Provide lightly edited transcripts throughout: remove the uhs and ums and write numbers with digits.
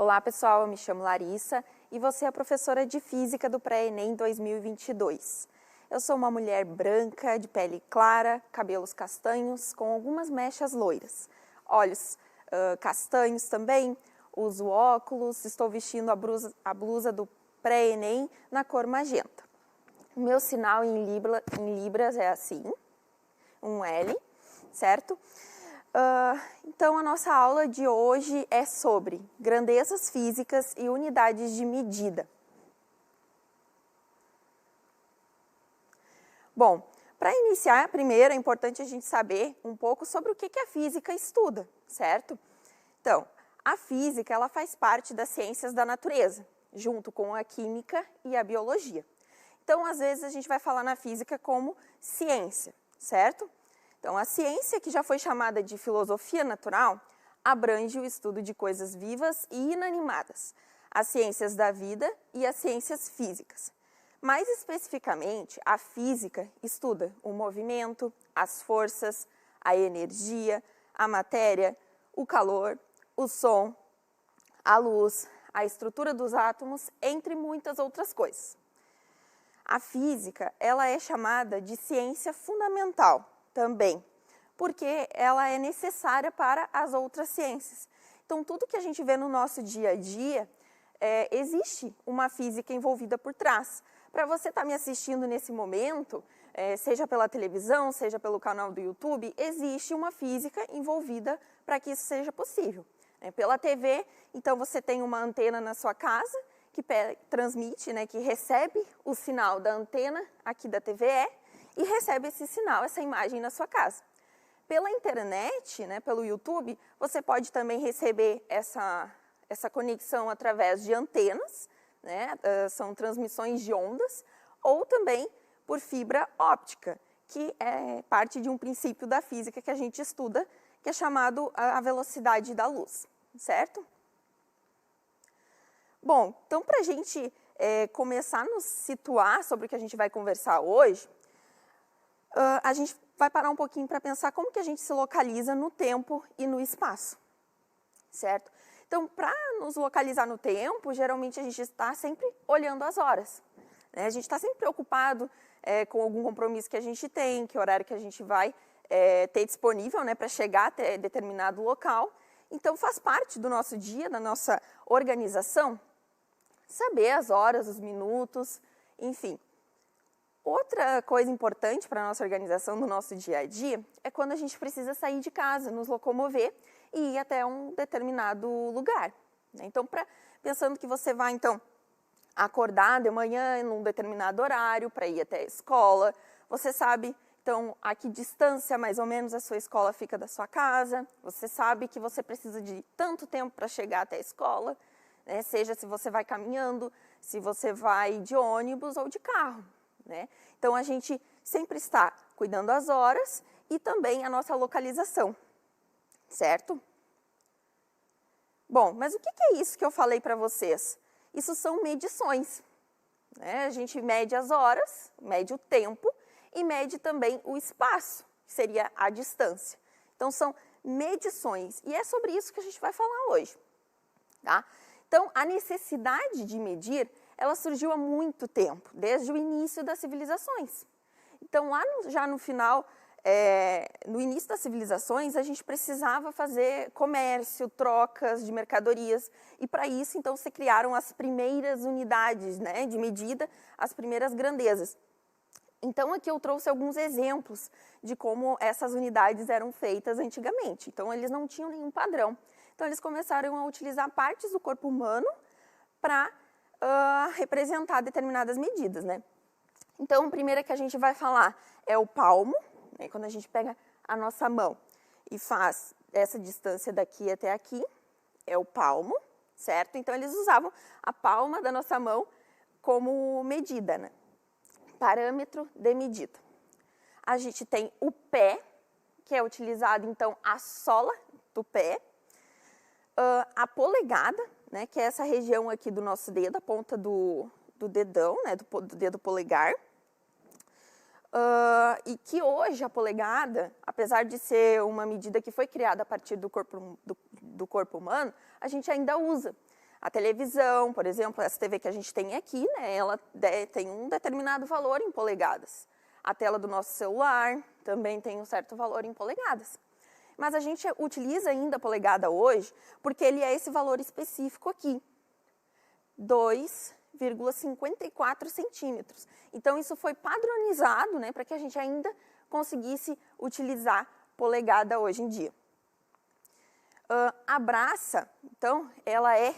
Olá pessoal, eu me chamo Larissa e você é a professora de Física do Pré-ENEM 2022. Eu sou uma mulher branca, de pele clara, cabelos castanhos, com algumas mechas loiras, olhos castanhos também, uso óculos, estou vestindo a blusa do Pré-ENEM na cor magenta. O meu sinal em libras é assim, um L, certo? Então, a nossa aula de hoje é sobre grandezas físicas e unidades de medida. Bom, para iniciar, primeiro é importante a gente saber um pouco sobre o que a física estuda, certo? Então, a física ela faz parte das ciências da natureza, junto com a química e a biologia. Então, às vezes, a gente vai falar na física como ciência, certo? Então, a ciência, que já foi chamada de filosofia natural, abrange o estudo de coisas vivas e inanimadas, as ciências da vida e as ciências físicas. Mais especificamente, a física estuda o movimento, as forças, a energia, a matéria, o calor, o som, a luz, a estrutura dos átomos, entre muitas outras coisas. A física, ela é chamada de ciência fundamental também, porque ela é necessária para as outras ciências. Então, tudo que a gente vê no nosso dia a dia, existe uma física envolvida por trás. Para você estar me assistindo nesse momento, seja pela televisão, seja pelo canal do YouTube, existe uma física envolvida para que isso seja possível. Pela TV, então você tem uma antena na sua casa, que transmite, que recebe o sinal da antena aqui da TVE e recebe esse sinal, essa imagem na sua casa. Pela internet, pelo YouTube, você pode também receber essa conexão através de antenas, são transmissões de ondas, ou também por fibra óptica, que é parte de um princípio da física que a gente estuda, que é chamado a velocidade da luz, certo? Bom, então para a gente começar a nos situar sobre o que a gente vai conversar hoje, a gente vai parar um pouquinho para pensar como que a gente se localiza no tempo e no espaço, certo? Então, para nos localizar no tempo, geralmente a gente está sempre olhando as horas, A gente está sempre preocupado com algum compromisso que a gente tem, que horário que a gente vai ter disponível, para chegar até determinado local. Então, faz parte do nosso dia, da nossa organização, saber as horas, os minutos, enfim. Outra coisa importante para a nossa organização do nosso dia a dia é quando a gente precisa sair de casa, nos locomover e ir até um determinado lugar. Então, pensando que você vai, então, acordar de manhã em um determinado horário para ir até a escola, você sabe, então, a que distância mais ou menos a sua escola fica da sua casa, você sabe que você precisa de tanto tempo para chegar até a escola, seja se você vai caminhando, se você vai de ônibus ou de carro. Então, a gente sempre está cuidando das horas e também a nossa localização, certo? Bom, mas o que é isso que eu falei para vocês? Isso são medições. A gente mede as horas, mede o tempo e mede também o espaço, que seria a distância. Então, são medições e é sobre isso que a gente vai falar hoje, tá? Então, a necessidade de medir, ela surgiu há muito tempo, desde o início das civilizações. Então, já no final, no início das civilizações, a gente precisava fazer comércio, trocas de mercadorias, e para isso, então, se criaram as primeiras unidades de medida, as primeiras grandezas. Então, aqui eu trouxe alguns exemplos de como essas unidades eram feitas antigamente. Então, eles não tinham nenhum padrão. Então, eles começaram a utilizar partes do corpo humano para representar determinadas medidas, Então, a primeira que a gente vai falar é o palmo, quando a gente pega a nossa mão e faz essa distância daqui até aqui, é o palmo, certo? Então, eles usavam a palma da nossa mão como medida, Parâmetro de medida. A gente tem o pé, que é utilizado, então, a sola do pé, a polegada, que é essa região aqui do nosso dedo, a ponta do dedão, do dedo polegar. E que hoje a polegada, apesar de ser uma medida que foi criada a partir do corpo humano, a gente ainda usa. A televisão, por exemplo, essa TV que a gente tem aqui, né, ela tem um determinado valor em polegadas. A tela do nosso celular também tem um certo valor em polegadas. Mas a gente utiliza ainda a polegada hoje porque ele é esse valor específico aqui, 2,54 centímetros. Então, isso foi padronizado, né, para que a gente ainda conseguisse utilizar polegada hoje em dia. A braça, então, ela é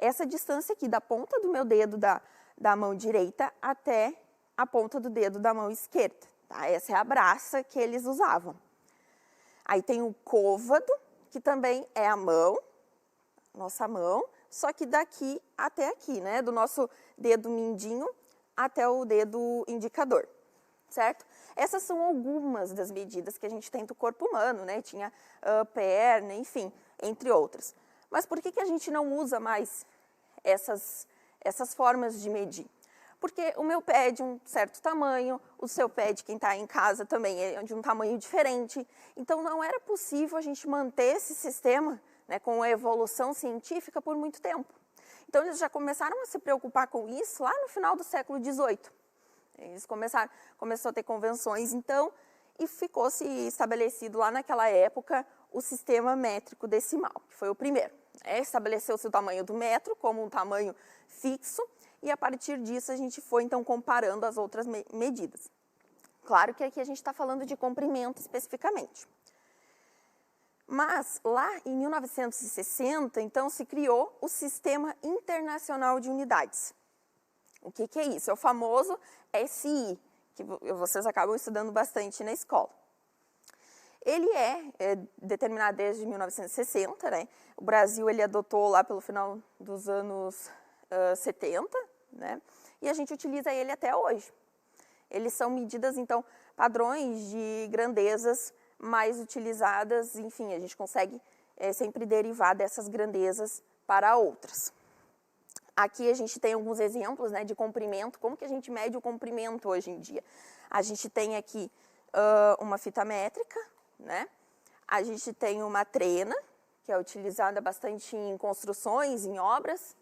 essa distância aqui, da ponta do meu dedo da mão direita até a ponta do dedo da mão esquerda. Tá? Essa é a braça que eles usavam. Aí tem o côvado, que também é a mão, nossa mão, só que daqui até aqui, né? Do nosso dedo mindinho até o dedo indicador, certo? Essas são algumas das medidas que a gente tem do corpo humano, né? Tinha perna, enfim, entre outras. Mas por que a gente não usa mais essas formas de medir? Porque o meu pé é de um certo tamanho, o seu pé de quem está em casa também é de um tamanho diferente. Então, não era possível a gente manter esse sistema, né, com a evolução científica por muito tempo. Então, eles já começaram a se preocupar com isso lá no final do século XVIII. Eles começou a ter convenções, então, e ficou-se estabelecido lá naquela época o sistema métrico decimal, que foi o primeiro. Estabeleceu-se o tamanho do metro como um tamanho fixo, e a partir disso a gente foi, então, comparando as outras medidas. Claro que aqui a gente está falando de comprimento especificamente. Mas, lá em 1960, então, se criou o Sistema Internacional de Unidades. O que é isso? É o famoso SI, que vocês acabam estudando bastante na escola. Ele é determinado desde 1960, né? O Brasil ele adotou lá pelo final dos anos 70, né? E a gente utiliza ele até hoje. Eles são medidas, então, padrões de grandezas mais utilizadas, enfim, a gente consegue sempre derivar dessas grandezas para outras. Aqui a gente tem alguns exemplos, né, de comprimento, como que a gente mede o comprimento hoje em dia. A gente tem aqui uma fita métrica, né? A gente tem uma trena, que é utilizada bastante em construções, em obras.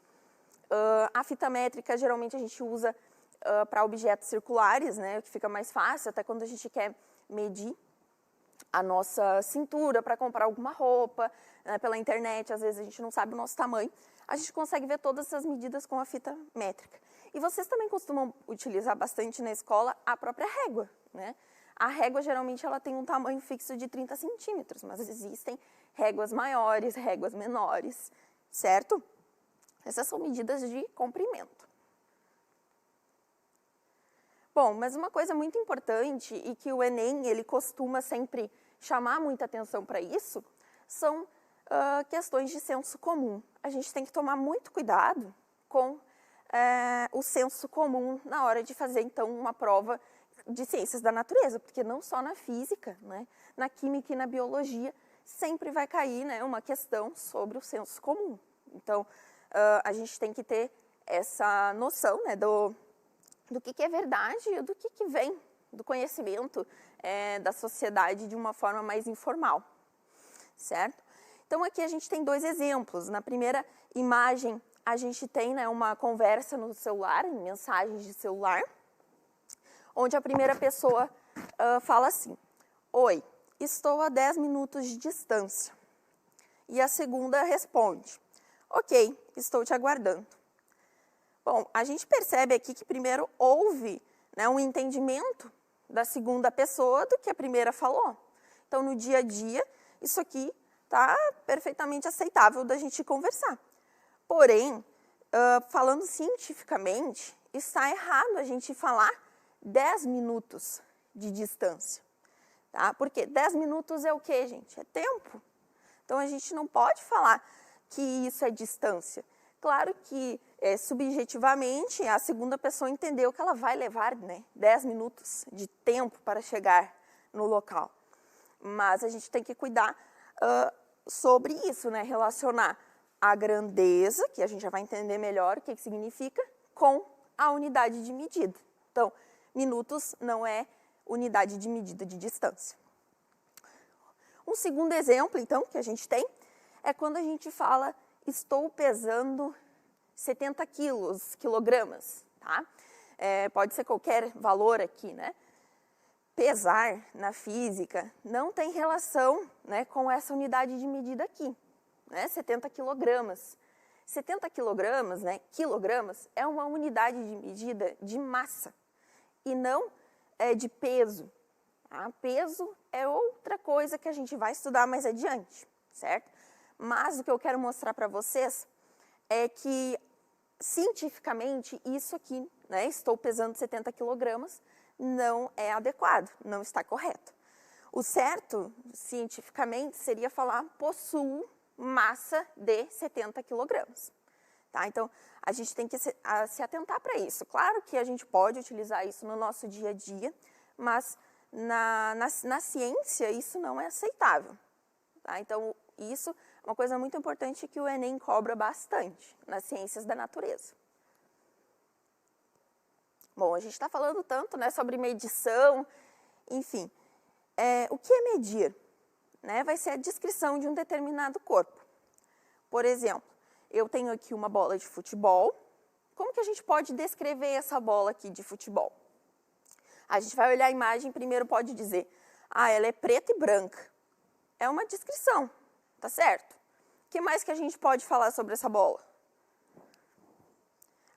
A fita métrica, geralmente, a gente usa para objetos circulares, né, que fica mais fácil, até quando a gente quer medir a nossa cintura para comprar alguma roupa, né, pela internet, às vezes a gente não sabe o nosso tamanho, a gente consegue ver todas essas medidas com a fita métrica. E vocês também costumam utilizar bastante na escola a própria régua, né? A régua, geralmente, ela tem um tamanho fixo de 30 centímetros, mas existem réguas maiores, réguas menores, certo? Essas são medidas de comprimento. Bom, mas uma coisa muito importante e que o Enem ele costuma sempre chamar muita atenção para isso são questões de senso comum. A gente tem que tomar muito cuidado com o senso comum na hora de fazer, então, uma prova de ciências da natureza, porque não só na física, né, na química e na biologia, sempre vai cair, né, uma questão sobre o senso comum. Então, a gente tem que ter essa noção, né, do que é verdade e do que vem do conhecimento da sociedade de uma forma mais informal, certo? Então, aqui a gente tem dois exemplos. Na primeira imagem, a gente tem, né, uma conversa no celular, em mensagens de celular, onde a primeira pessoa fala assim: "Oi, estou a 10 minutos de distância." E a segunda responde: "Ok, estou te aguardando." Bom, a gente percebe aqui que primeiro houve, né, um entendimento da segunda pessoa do que a primeira falou. Então, no dia a dia, isso aqui está perfeitamente aceitável da gente conversar. Porém, falando cientificamente, está errado a gente falar 10 minutos de distância. Tá? Porque 10 minutos é o quê, gente? É tempo. Então, a gente não pode falar que isso é distância. Claro que, subjetivamente, a segunda pessoa entendeu que ela vai levar, né, 10 minutos de tempo para chegar no local. Mas a gente tem que cuidar sobre isso, né, relacionar a grandeza, que a gente já vai entender melhor o que significa, com a unidade de medida. Então, minutos não é unidade de medida de distância. Um segundo exemplo, então, que a gente tem, é quando a gente fala: "Estou pesando 70 quilos, quilogramas, tá? Pode ser qualquer valor aqui, né? Pesar na física não tem relação, né, com essa unidade de medida aqui, né? 70 quilogramas. 70 quilogramas, né, quilogramas, é uma unidade de medida de massa e não de peso. Tá? Peso é outra coisa que a gente vai estudar mais adiante, certo? Mas o que eu quero mostrar para vocês é que, cientificamente, isso aqui, né, estou pesando 70 quilogramas, não é adequado, não está correto. O certo, cientificamente, seria falar possuo massa de 70 quilogramas. Tá? Então, a gente tem que se atentar para isso. Claro que a gente pode utilizar isso no nosso dia a dia, mas na ciência isso não é aceitável. Tá? Então, isso é uma coisa muito importante que o Enem cobra bastante nas ciências da natureza. Bom, a gente está falando tanto, né, sobre medição, enfim. O que é medir? Né, vai ser a descrição de um determinado corpo. Por exemplo, eu tenho aqui uma bola de futebol. Como que a gente pode descrever essa bola aqui de futebol? A gente vai olhar a imagem, primeiro pode dizer, ela é preta e branca. É uma descrição, tá certo? O que mais que a gente pode falar sobre essa bola?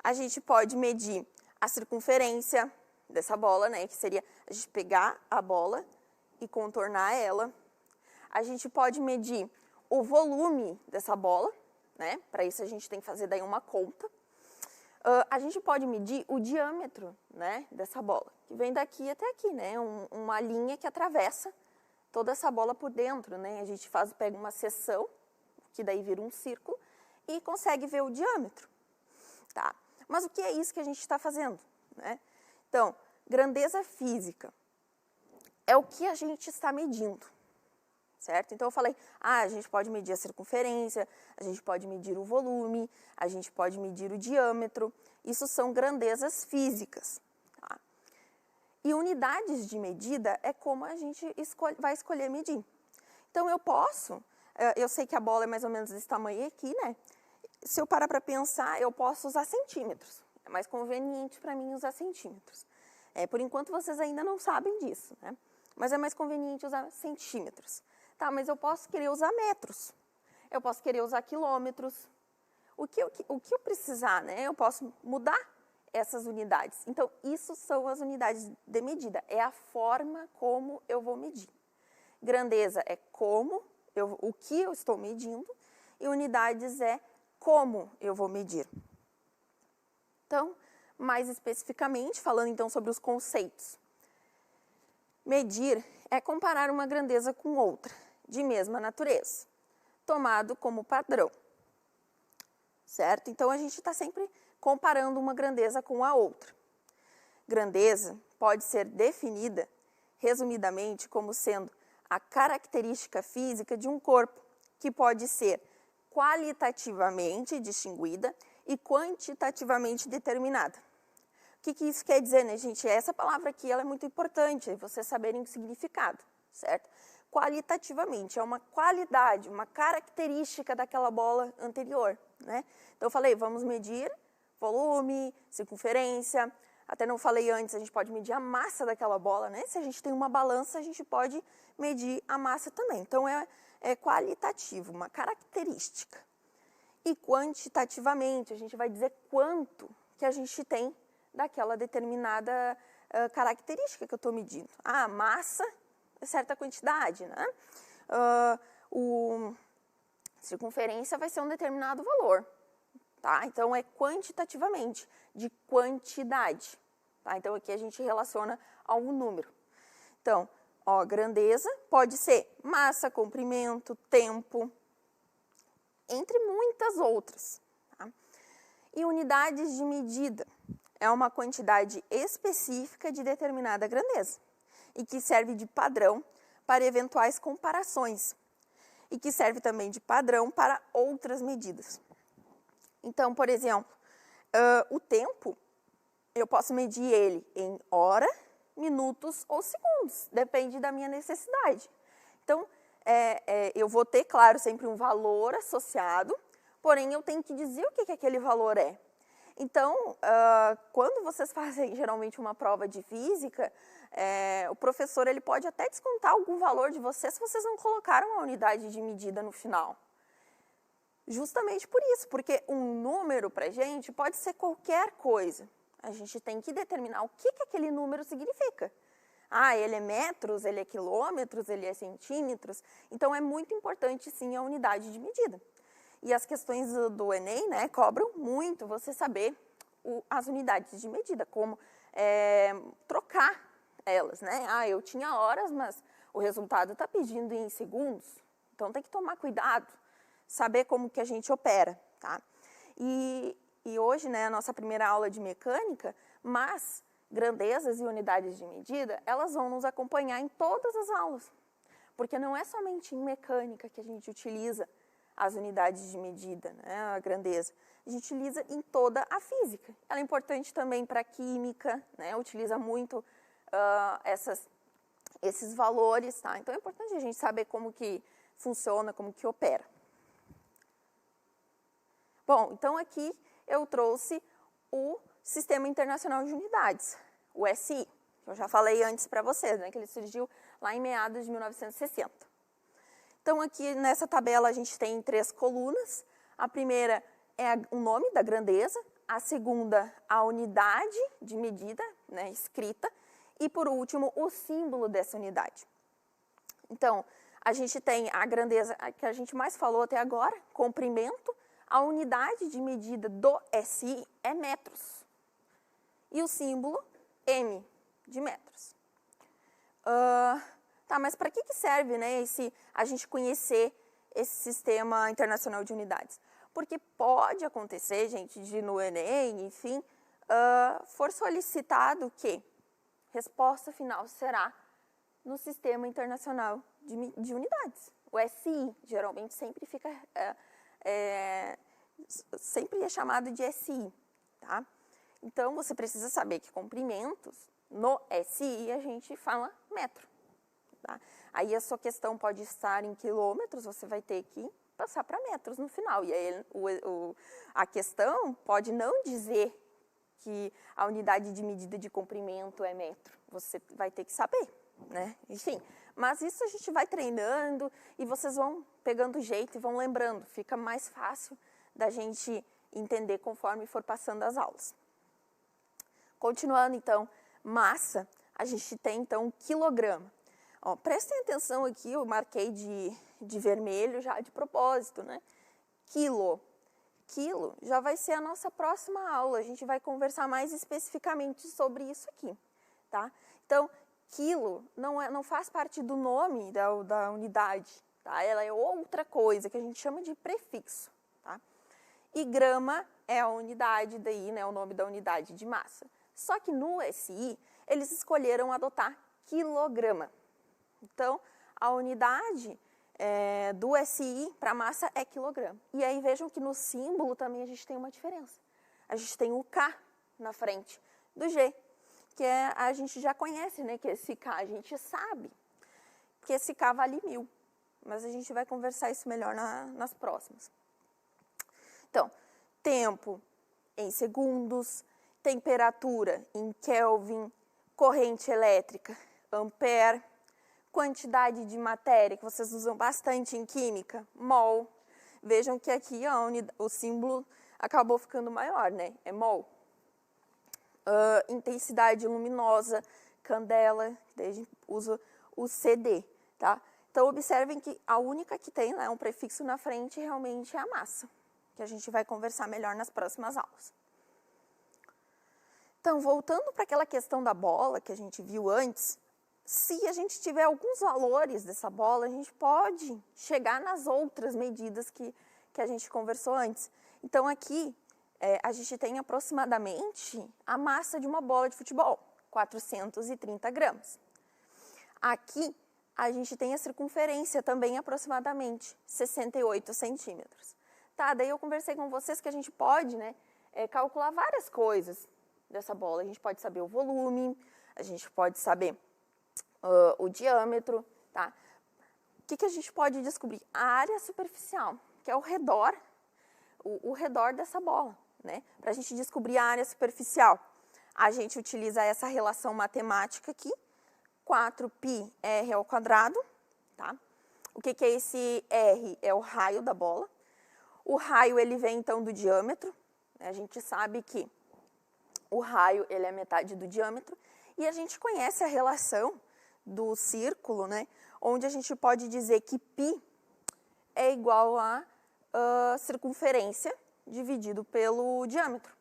A gente pode medir a circunferência dessa bola, né, que seria a gente pegar a bola e contornar ela. A gente pode medir o volume dessa bola, né? Para isso a gente tem que fazer daí uma conta. A gente pode medir o diâmetro, né, dessa bola, que vem daqui até aqui, né? Uma linha que atravessa toda essa bola por dentro, né? A gente pega uma seção, que daí vira um círculo, e consegue ver o diâmetro, tá? Mas o que é isso que a gente está fazendo, né? Então, grandeza física é o que a gente está medindo. Certo? Então, eu falei, a gente pode medir a circunferência, a gente pode medir o volume, a gente pode medir o diâmetro. Isso são grandezas físicas. Tá? E unidades de medida é como a gente vai escolher medir. Então, eu sei que a bola é mais ou menos desse tamanho aqui, né? Se eu parar para pensar, eu posso usar centímetros. É mais conveniente para mim usar centímetros. Por enquanto, vocês ainda não sabem disso, né? Mas é mais conveniente usar centímetros. Tá, mas eu posso querer usar metros, eu posso querer usar quilômetros. O que eu precisar, né? Eu posso mudar essas unidades. Então, isso são as unidades de medida, é a forma como eu vou medir. Grandeza é o que eu estou medindo, e unidades é como eu vou medir. Então, mais especificamente, falando então sobre os conceitos. Medir é comparar uma grandeza com outra, de mesma natureza, tomado como padrão, certo? Então, a gente está sempre comparando uma grandeza com a outra. Grandeza pode ser definida, resumidamente, como sendo a característica física de um corpo, que pode ser qualitativamente distinguida e quantitativamente determinada. O que isso quer dizer, né, gente? Essa palavra aqui ela é muito importante, vocês saberem o significado, certo? Qualitativamente, é uma qualidade, uma característica daquela bola anterior, né? Então, eu falei, vamos medir volume, circunferência, até não falei antes, a gente pode medir a massa daquela bola, né? Se a gente tem uma balança, a gente pode medir a massa também. Então, é qualitativo, uma característica. E quantitativamente, a gente vai dizer quanto que a gente tem daquela determinada característica que eu estou medindo. A massa é certa quantidade, né? Circunferência vai ser um determinado valor, tá? Então, é quantitativamente, de quantidade, tá? Então, aqui a gente relaciona a um número. Então, grandeza pode ser massa, comprimento, tempo, entre muitas outras. Tá? E unidades de medida é uma quantidade específica de determinada grandeza e que serve de padrão para eventuais comparações e que serve também de padrão para outras medidas. Então, por exemplo, o tempo, eu posso medir ele em hora, minutos ou segundos, depende da minha necessidade. Então, eu vou ter, claro, sempre um valor associado, porém eu tenho que dizer o que aquele valor é. Então, quando vocês fazem geralmente uma prova de física, o professor ele pode até descontar algum valor de vocês se vocês não colocaram a unidade de medida no final. Justamente por isso, porque um número para a gente pode ser qualquer coisa. A gente tem que determinar o que aquele número significa. Ah, ele é metros, ele é quilômetros, ele é centímetros. Então, é muito importante, sim, a unidade de medida. E as questões do Enem, né, cobram muito você saber as unidades de medida, como trocar elas, né? Ah, eu tinha horas, mas o resultado está pedindo em segundos. Então, tem que tomar cuidado, saber como que a gente opera, tá? E hoje, né, a nossa primeira aula de mecânica, mas grandezas e unidades de medida, elas vão nos acompanhar em todas as aulas. Porque não é somente em mecânica que a gente utiliza as unidades de medida, né, a grandeza. A gente utiliza em toda a física. Ela é importante também para a química, né, utiliza muito esses valores, tá? Então é importante a gente saber como que funciona, como que opera. Bom, então aqui eu trouxe o Sistema Internacional de Unidades, o SI, que eu já falei antes para vocês, né, que ele surgiu lá em meados de 1960. Então, aqui nessa tabela a gente tem 3 colunas. A primeira é o nome da grandeza, a segunda, a unidade de medida, né, escrita, e por último, o símbolo dessa unidade. Então, a gente tem a grandeza que a gente mais falou até agora, comprimento. A unidade de medida do SI é metros. E o símbolo, M, de metros. Tá, mas para que serve, né, a gente conhecer esse Sistema Internacional de Unidades? Porque pode acontecer, gente, de no Enem, enfim, for solicitado que resposta final será no Sistema Internacional de Unidades. O SI, geralmente, sempre fica... sempre é chamado de SI, tá? Então, você precisa saber que comprimentos, no SI, a gente fala metro. Tá? Aí a sua questão pode estar em quilômetros, você vai ter que passar para metros no final. E aí a questão pode não dizer que a unidade de medida de comprimento é metro. Você vai ter que saber, né? Enfim, mas isso a gente vai treinando e vocês vão pegando jeito e vão lembrando. Fica mais fácil da gente entender conforme for passando as aulas. Continuando, então, massa, a gente tem, então, quilograma. Ó, prestem atenção aqui, eu marquei de vermelho já de propósito, né? Quilo. Quilo já vai ser a nossa próxima aula, a gente vai conversar mais especificamente sobre isso aqui, tá? Então, quilo não faz parte do nome da unidade, tá? Ela é outra coisa que a gente chama de prefixo, tá? E grama é a unidade daí, né, o nome da unidade de massa. Só que no SI, eles escolheram adotar quilograma. Então, a unidade do SI para massa é quilograma. E aí vejam que no símbolo também a gente tem uma diferença. A gente tem o K na frente do G, que a gente já conhece, né, que esse K a gente sabe que esse K vale 1000. Mas a gente vai conversar isso melhor nas próximas. Então, tempo em segundos, temperatura em Kelvin, corrente elétrica, ampere, quantidade de matéria, que vocês usam bastante em química, mol. Vejam que aqui o símbolo acabou ficando maior, né? É mol. Intensidade luminosa, candela, daí a gente usa o CD, tá? Então, observem que a única que tem, né, um prefixo na frente realmente é a massa, que a gente vai conversar melhor nas próximas aulas. Então, voltando para aquela questão da bola que a gente viu antes, se a gente tiver alguns valores dessa bola, a gente pode chegar nas outras medidas que a gente conversou antes. Então, aqui, a gente tem aproximadamente a massa de uma bola de futebol, 430 gramas. Aqui, a gente tem a circunferência também aproximadamente 68 centímetros. Tá, daí eu conversei com vocês que a gente pode, né, calcular várias coisas dessa bola. A gente pode saber o volume, a gente pode saber o diâmetro, tá? O que a gente pode descobrir? A área superficial, que é ao redor, o redor dessa bola, né? Para a gente descobrir a área superficial, a gente utiliza essa relação matemática aqui, 4πr ao quadrado, tá? O que é esse R? É o raio da bola. O raio, ele vem, então, do diâmetro. A gente sabe que o raio, ele é metade do diâmetro. E a gente conhece a relação do círculo, né? Onde a gente pode dizer que π é igual a circunferência dividido pelo diâmetro.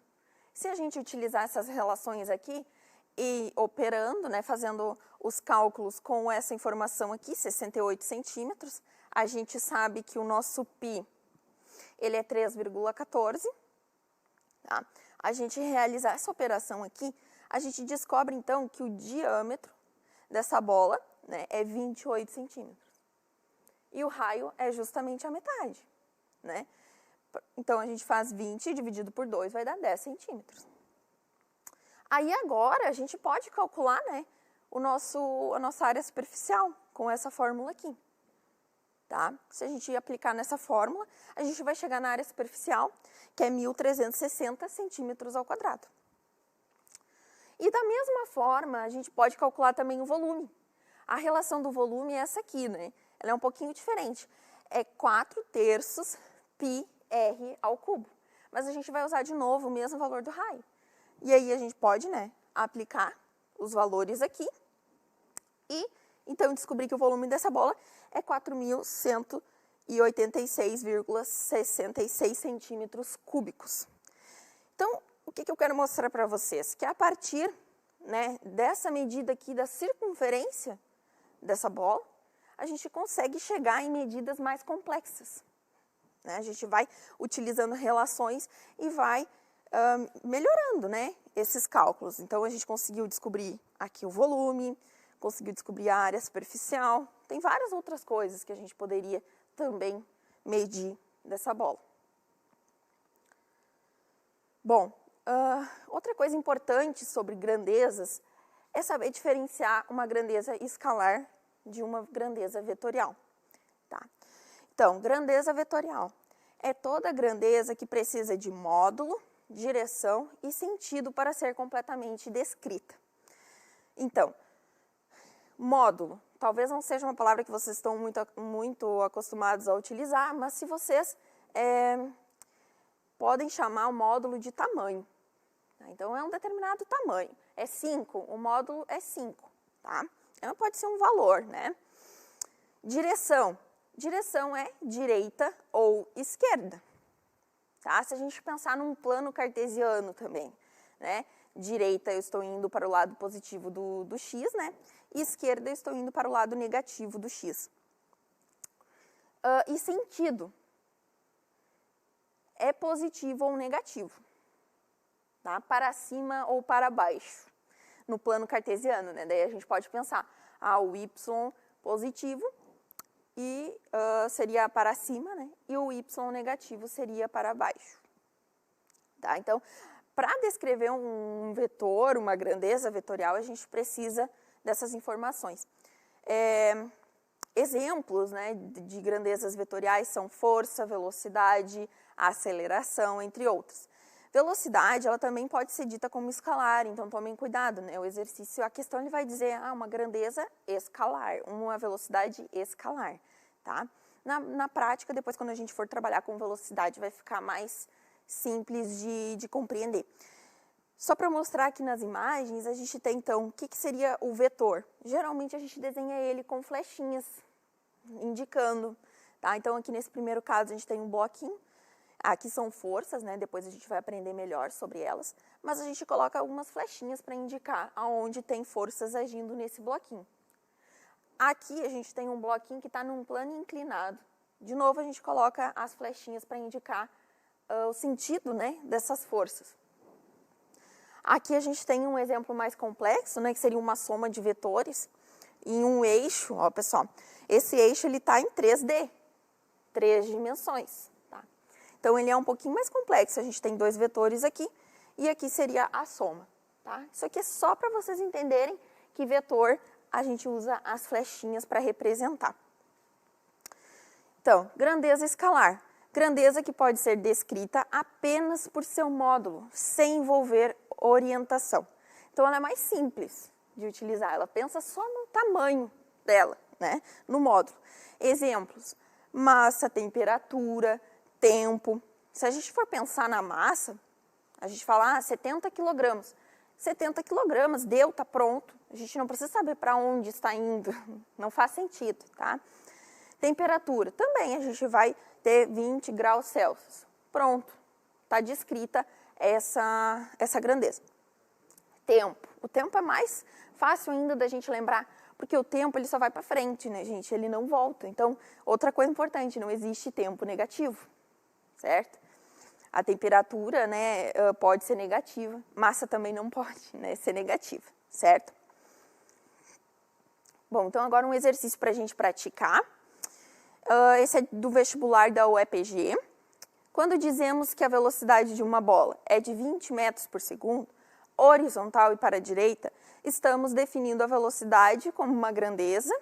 Se a gente utilizar essas relações aqui e operando, né, fazendo os cálculos com essa informação aqui, 68 centímetros, a gente sabe que o nosso π, ele é 3,14. Tá? A gente realizar essa operação aqui, a gente descobre, então, que o diâmetro dessa bola, né, é 28 centímetros. E o raio é justamente a metade, né? Então, a gente faz 20 dividido por 2, vai dar 10 centímetros. Aí, agora, a gente pode calcular, né, a nossa área superficial com essa fórmula aqui. Tá? Se a gente aplicar nessa fórmula, a gente vai chegar na área superficial, que é 1.360 centímetros ao quadrado. E da mesma forma, a gente pode calcular também o volume. A relação do volume é essa aqui, né? Ela é um pouquinho diferente. É 4/3 πr ao cubo. Mas a gente vai usar de novo o mesmo valor do raio. E aí a gente pode, né, aplicar os valores aqui e então descobrir que o volume dessa bola é 4.186,66 centímetros cúbicos. Então, o que eu quero mostrar para vocês? Que a partir, né, dessa medida aqui da circunferência dessa bola, a gente consegue chegar em medidas mais complexas. Né? A gente vai utilizando relações e vai melhorando, né, esses cálculos. Então, a gente conseguiu descobrir aqui o volume, conseguiu descobrir a área superficial. Tem várias outras coisas que a gente poderia também medir dessa bola. Bom, outra coisa importante sobre grandezas é saber diferenciar uma grandeza escalar de uma grandeza vetorial. Tá? Então, grandeza vetorial é toda grandeza que precisa de módulo, direção e sentido para ser completamente descrita. Então, módulo, talvez não seja uma palavra que vocês estão muito acostumados a utilizar, mas se vocês podem chamar o módulo de tamanho. Então, é um determinado tamanho. É 5, o módulo é 5. Tá? Então, pode ser um valor, né? Direção. Direção é direita ou esquerda. Tá? Se a gente pensar num plano cartesiano também, né? Direita eu estou indo para o lado positivo do x, né? E esquerda eu estou indo para o lado negativo do x. E sentido. É positivo ou negativo. Tá? Para cima ou para baixo. No plano cartesiano, né? Daí a gente pode pensar, o y positivo e seria para cima, né? E o y negativo seria para baixo. Tá? Então, para descrever um vetor, uma grandeza vetorial, a gente precisa dessas informações. Exemplos, né, de grandezas vetoriais são força, velocidade, aceleração, entre outros. Velocidade, ela também pode ser dita como escalar, então tomem cuidado, né? O exercício, a questão ele vai dizer, uma grandeza escalar, uma velocidade escalar, tá? Na prática, depois quando a gente for trabalhar com velocidade, vai ficar mais simples de compreender. Só para mostrar aqui nas imagens, a gente tem então, o que seria o vetor? Geralmente a gente desenha ele com flechinhas, indicando, tá? Então aqui nesse primeiro caso a gente tem um bloquinho, aqui são forças, né? Depois a gente vai aprender melhor sobre elas, mas a gente coloca algumas flechinhas para indicar aonde tem forças agindo nesse bloquinho. Aqui a gente tem um bloquinho que está num plano inclinado. De novo a gente coloca as flechinhas para indicar o sentido, né, dessas forças. Aqui a gente tem um exemplo mais complexo, né, que seria uma soma de vetores em um eixo. Ó, pessoal, esse eixo está em 3D, 3 dimensões. Tá? Então, ele é um pouquinho mais complexo. A gente tem 2 vetores aqui e aqui seria a soma. Tá? Isso aqui é só para vocês entenderem que vetor a gente usa as flechinhas para representar. Então, grandeza escalar. Grandeza que pode ser descrita apenas por seu módulo, sem envolver orientação. Então, ela é mais simples de utilizar, ela pensa só no tamanho dela, né? No módulo. Exemplos: massa, temperatura, tempo. Se a gente for pensar na massa, a gente fala, 70 quilogramas. 70 quilogramas, deu, tá pronto. A gente não precisa saber para onde está indo, não faz sentido, tá? Temperatura, também a gente vai ter 20 graus Celsius. Pronto, está descrita essa grandeza. Tempo, o tempo é mais fácil ainda da gente lembrar, porque o tempo ele só vai para frente, né, gente? Ele não volta. Então, outra coisa importante, não existe tempo negativo, certo? A temperatura, né, pode ser negativa, massa também não pode, né, ser negativa, certo? Bom, então agora um exercício para a gente praticar. Esse é do vestibular da UEPG. Quando dizemos que a velocidade de uma bola é de 20 metros por segundo, horizontal e para a direita, estamos definindo a velocidade como uma grandeza.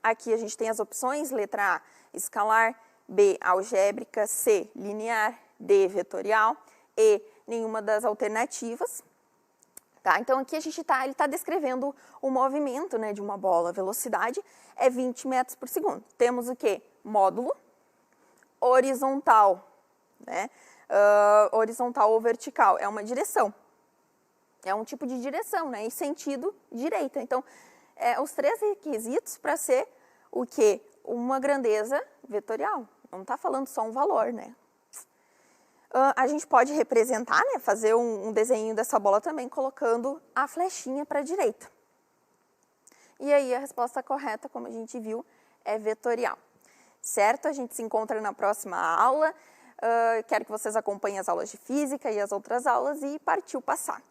Aqui a gente tem as opções: letra A, escalar; B, algébrica; C, linear; D, vetorial; E, nenhuma das alternativas. Tá? Então, aqui ele está descrevendo o movimento, né, de uma bola. A velocidade é 20 metros por segundo. Temos o quê? Módulo horizontal, né? Horizontal ou vertical, é uma direção. É um tipo de direção, né? E sentido direita. Então, os três requisitos para ser o quê? Uma grandeza vetorial. Não está falando só um valor, né? A gente pode representar, né? Fazer um desenho dessa bola também, colocando a flechinha para a direita. E aí, a resposta correta, como a gente viu, é vetorial. Certo? A gente se encontra na próxima aula. Quero que vocês acompanhem as aulas de física e as outras aulas e partiu passar.